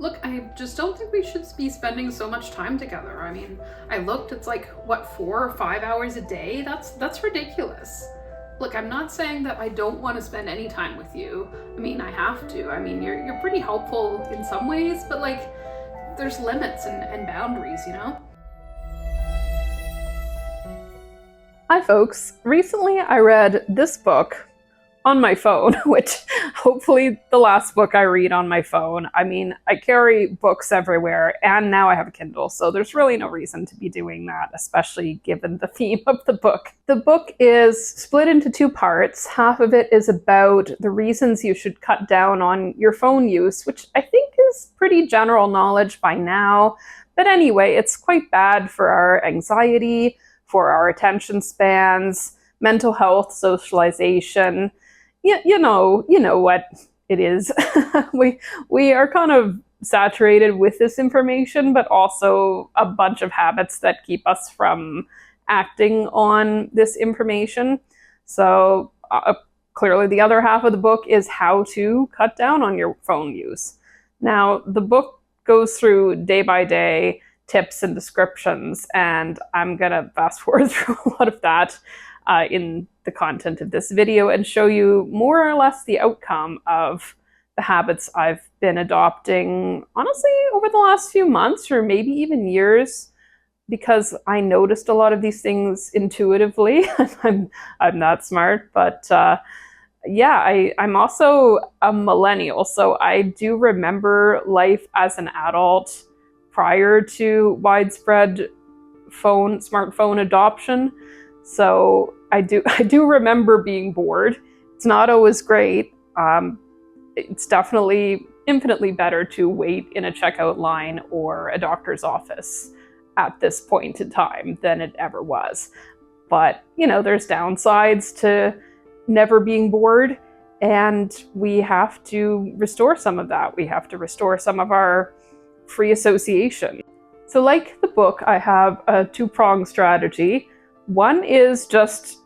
Look, I just don't think we should be spending so much time together. I mean, I looked, it's like, what, 4 or 5 hours a day? That's ridiculous. Look, I'm not saying that I don't want to spend any time with you. I mean, I have to. I mean, you're pretty helpful in some ways, but like, there's limits and boundaries, you know? Hi folks, recently I read this book on my phone, which hopefully the last book I read on my phone. I mean, I carry books everywhere and now I have a Kindle, so there's really no reason to be doing that, especially given the theme of the book. The book is split into 2 parts. Half of it is about the reasons you should cut down on your phone use, which I think is pretty general knowledge by now. But anyway, it's quite bad for our anxiety, for our attention spans, mental health, socialization. You know what it is. we are kind of saturated with this information, but also a bunch of habits that keep us from acting on this information. So clearly the other half of the book is how to cut down on your phone use. Now, the book goes through day by day tips and descriptions, and I'm gonna fast forward through a lot of that in the content of this video and show you more or less the outcome of the habits I've been adopting, honestly, over the last few months or maybe even years, because I noticed a lot of these things intuitively. I'm not smart, but yeah, I'm also a millennial, so I do remember life as an adult prior to widespread smartphone adoption. So I do remember being bored. It's not always great. It's definitely infinitely better to wait in a checkout line or a doctor's office at this point in time than it ever was. But, you know, there's downsides to never being bored, and we have to restore some of that. We have to restore some of our free association. So like the book, I have a 2-pronged strategy. One is just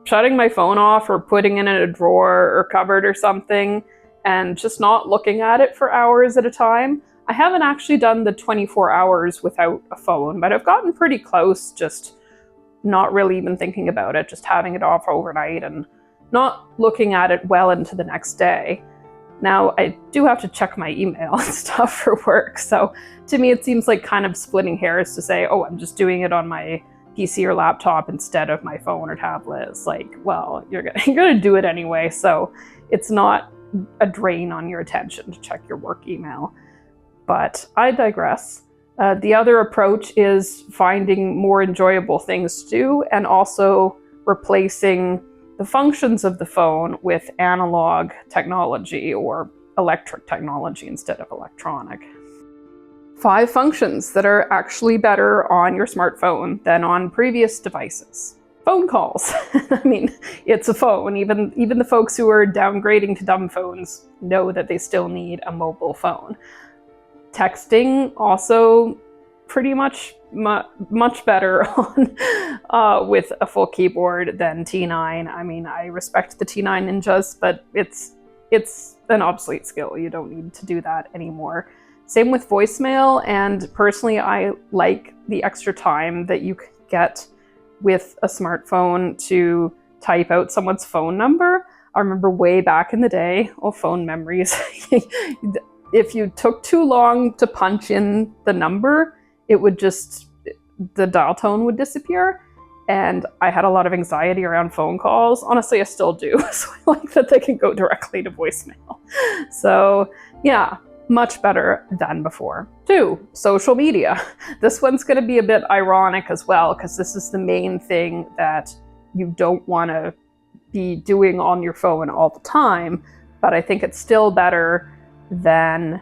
shutting my phone off or putting it in a drawer or cupboard or something and just not looking at it for hours at a time. I haven't actually done the 24 hours without a phone, but I've gotten pretty close, just not really even thinking about it, just having it off overnight and not looking at it well into the next day. Now, I do have to check my email and stuff for work, so to me it seems like kind of splitting hairs to say, oh, I'm just doing it on my PC or laptop instead of my phone or tablet. It's like, well, you're gonna do it anyway, so it's not a drain on your attention to check your work email. But I digress. The other approach is finding more enjoyable things to do and also replacing the functions of the phone with analog technology or electric technology instead of electronic. 5 functions that are actually better on your smartphone than on previous devices. Phone calls. I mean, it's a phone. Even the folks who are downgrading to dumb phones know that they still need a mobile phone. Texting, also pretty much much better on with a full keyboard than T9. I mean, I respect the T9 ninjas, but it's an obsolete skill. You don't need to do that anymore. Same with voicemail, and personally I like the extra time that you can get with a smartphone to type out someone's phone number. I remember way back in the day, phone memories, if you took too long to punch in the number, it would just, the dial tone would disappear. And I had a lot of anxiety around phone calls. Honestly, I still do. So I like that they can go directly to voicemail. So yeah, much better than before. 2, social media. This one's going to be a bit ironic as well, because this is the main thing that you don't want to be doing on your phone all the time. But I think it's still better than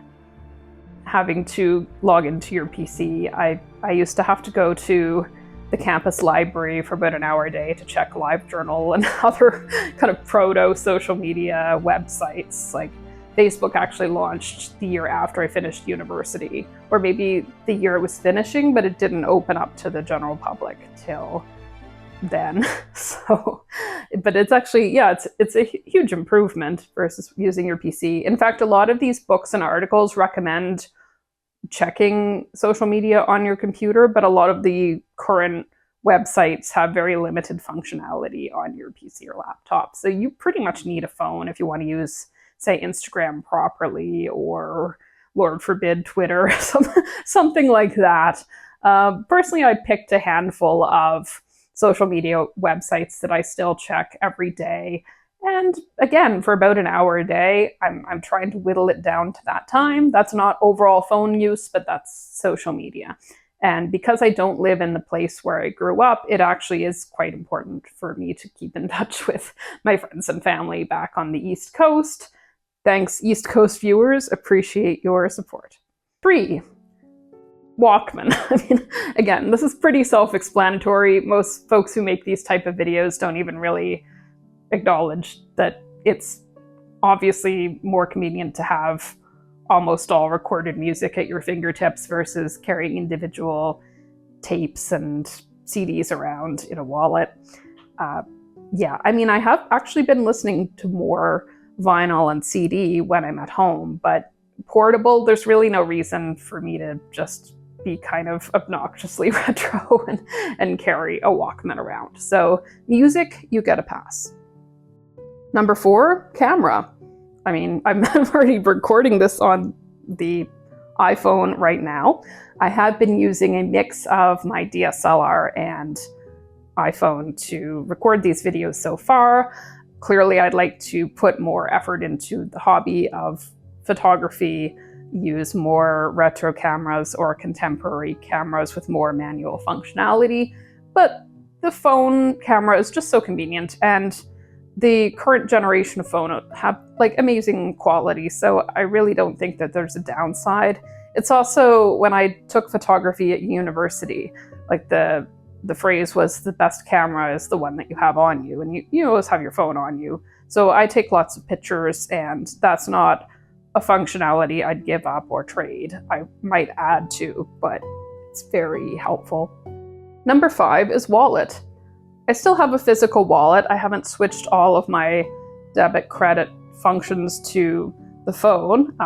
having to log into your PC. I used to have to go to the campus library for about an hour a day to check LiveJournal and other kind of proto-social media websites. Like Facebook actually launched the year after I finished university, or maybe the year it was finishing, but it didn't open up to the general public till then. So, but it's actually, yeah, it's a huge improvement versus using your PC. In fact, a lot of these books and articles recommend checking social media on your computer, but a lot of the current websites have very limited functionality on your PC or laptop. So you pretty much need a phone if you want to use, say, Instagram properly, or Lord forbid, Twitter, something like that. Personally, I picked a handful of social media websites that I still check every day. And again, for about an hour a day, I'm trying to whittle it down to that time. That's not overall phone use, but that's social media. And because I don't live in the place where I grew up, it actually is quite important for me to keep in touch with my friends and family back on the East Coast. Thanks, East Coast viewers. Appreciate your support. 3. Walkman. I mean, again, this is pretty self-explanatory. Most folks who make these type of videos don't even really acknowledge that it's obviously more convenient to have almost all recorded music at your fingertips versus carrying individual tapes and CDs around in a wallet. Yeah, I mean, I have actually been listening to more vinyl and CD when I'm at home, but portable, there's really no reason for me to just be kind of obnoxiously retro and carry a Walkman around. So music, you get a pass. Number 4, camera. I mean, I'm already recording this on the iPhone right now. I have been using a mix of my DSLR and iPhone to record these videos so far. Clearly, I'd like to put more effort into the hobby of photography, use more retro cameras or contemporary cameras with more manual functionality. But the phone camera is just so convenient, and the current generation of phone have like amazing quality, so I really don't think that there's a downside. It's also, when I took photography at university, like the phrase was, the best camera is the one that you have on you, and you always have your phone on you. So I take lots of pictures, and that's not a functionality I'd give up or trade. I might add to, but it's very helpful. Number 5 is wallet. I still have a physical wallet. I haven't switched all of my debit credit functions to the phone,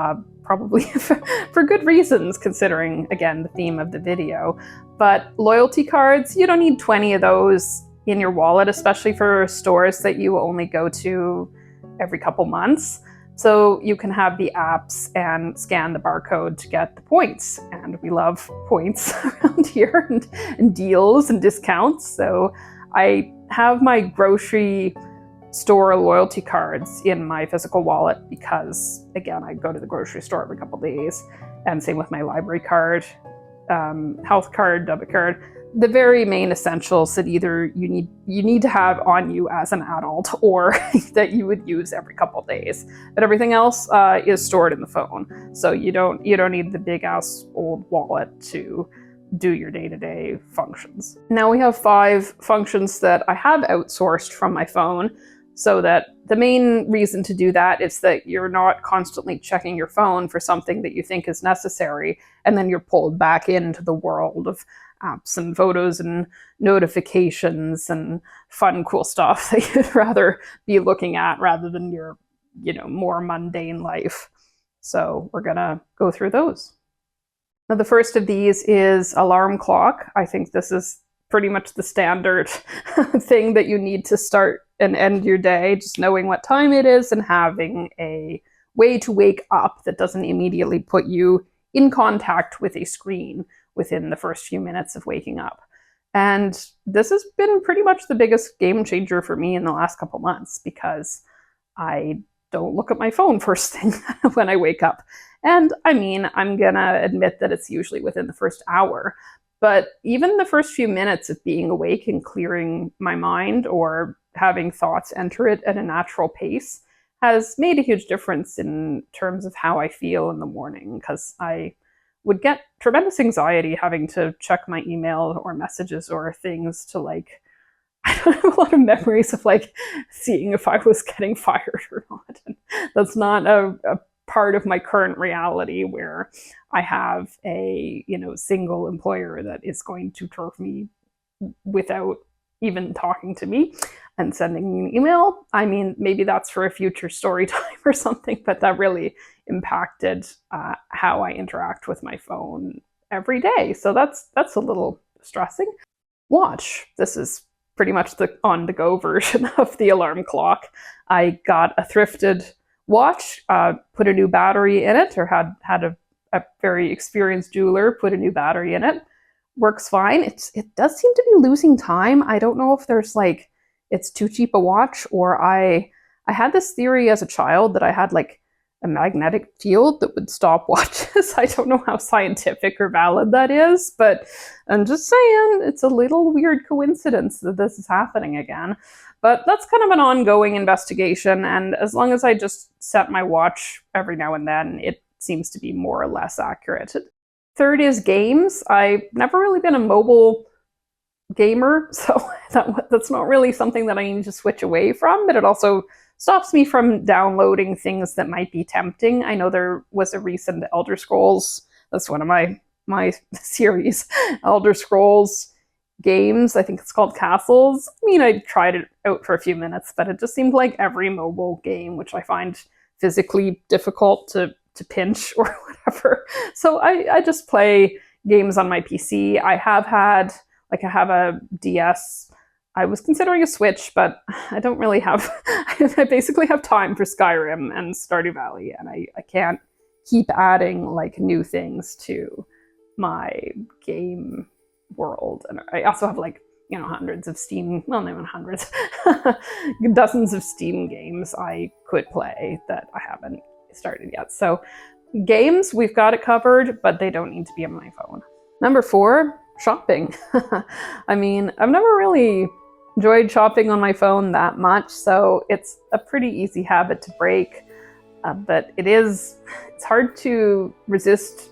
probably for good reasons, considering, again, the theme of the video. But loyalty cards, you don't need 20 of those in your wallet, especially for stores that you only go to every couple months. So you can have the apps and scan the barcode to get the points. And we love points around here, and deals and discounts. So I have my grocery store loyalty cards in my physical wallet because, again, I go to the grocery store every couple days, and same with my library card, health card, debit card. The very main essentials that either you need to have on you as an adult, or that you would use every couple days. But everything else is stored in the phone, so you don't need the big ass old wallet to do your day-to-day functions. Now we have 5 functions that I have outsourced from my phone, so that the main reason to do that is that you're not constantly checking your phone for something that you think is necessary, and then you're pulled back into the world of apps and photos and notifications and fun, cool stuff that you'd rather be looking at rather than your, more mundane life. So we're gonna go through those. Now, the first of these is alarm clock. I think this is pretty much the standard thing that you need to start and end your day, just knowing what time it is and having a way to wake up that doesn't immediately put you in contact with a screen within the first few minutes of waking up. And this has been pretty much the biggest game changer for me in the last couple months, because I don't look at my phone first thing when I wake up. And I mean, I'm gonna admit that it's usually within the first hour, but even the first few minutes of being awake and clearing my mind or having thoughts enter it at a natural pace has made a huge difference in terms of how I feel in the morning, because I would get tremendous anxiety having to check my email or messages or things to I don't have a lot of memories of seeing if I was getting fired or not. And that's not a part of my current reality where I have a single employer that is going to turf me without even talking to me and sending me an email. I mean, maybe that's for a future story time or something, but that really impacted how I interact with my phone every day. So that's a little distressing. Watch. This is pretty much the on-the-go version of the alarm clock. I got a thrifted watch, put a new battery in it, or had a very experienced jeweler put a new battery in it. Works fine. It does seem to be losing time. I don't know if there's like it's too cheap a watch, or I had this theory as a child that I had like a magnetic field that would stop watches. I don't know how scientific or valid that is, but I'm just saying it's a little weird coincidence that this is happening again. But that's kind of an ongoing investigation, and as long as I just set my watch every now and then, it seems to be more or less accurate. Third is games. I've never really been a mobile gamer, so that's not really something that I need to switch away from, but it also stops me from downloading things that might be tempting. I know there was a recent Elder Scrolls, that's one of my series, Elder Scrolls games, I think it's called Castles. I mean, I tried it out for a few minutes, but it just seemed like every mobile game, which I find physically difficult to pinch or whatever. So I just play games on my PC. I have a DS. I was considering a Switch, but I don't really have, I basically have time for Skyrim and Stardew Valley, and I can't keep adding like new things to my game world. And I also have like, hundreds of Steam, well, not even hundreds, dozens of Steam games I could play that I haven't started yet. So games, we've got it covered, but they don't need to be on my phone. Number 4, shopping. I mean, I've never really enjoyed shopping on my phone that much, so it's a pretty easy habit to break. But it's hard to resist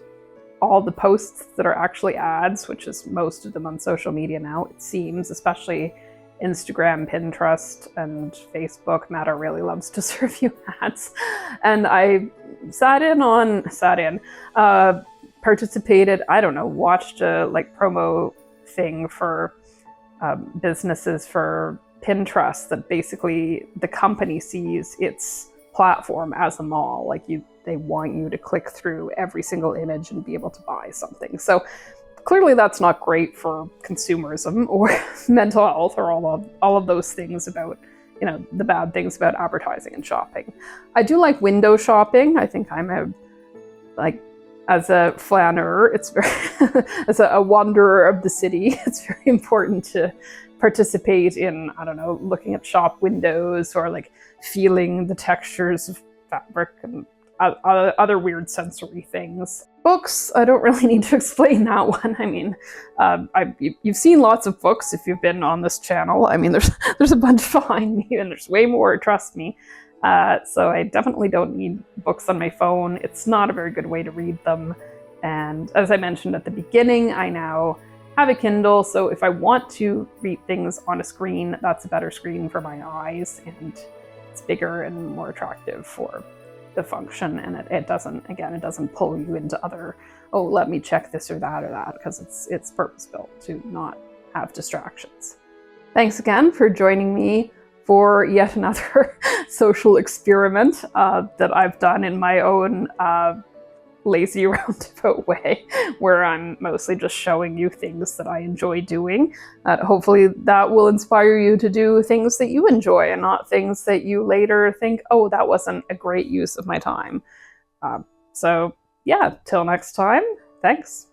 all the posts that are actually ads, which is most of them on social media now, it seems, especially Instagram, Pinterest, and Facebook. Meta really loves to serve you ads. And I participated, I don't know, watched a like promo thing for businesses for Pinterest that basically the company sees its platform as a mall. Like they want you to click through every single image and be able to buy something. So clearly that's not great for consumerism or mental health or all of those things about, the bad things about advertising and shopping. I do like window shopping. I think as a flaneur, it's very, as a wanderer of the city, it's very important to participate in, I don't know, looking at shop windows or like feeling the textures of fabric and other weird sensory things. Books, I don't really need to explain that one. I mean, you've seen lots of books if you've been on this channel. I mean, there's a bunch behind me, and there's way more, trust me. So I definitely don't need books on my phone. It's not a very good way to read them. And as I mentioned at the beginning, I now have a Kindle, so if I want to read things on a screen, that's a better screen for my eyes, and it's bigger and more attractive for the function, and it doesn't pull you into other, let me check this or that, because it's purpose-built to not have distractions. Thanks again for joining me for yet another social experiment that I've done in my own lazy roundabout way, where I'm mostly just showing you things that I enjoy doing. Hopefully that will inspire you to do things that you enjoy and not things that you later think, oh, that wasn't a great use of my time. So yeah, till next time, thanks.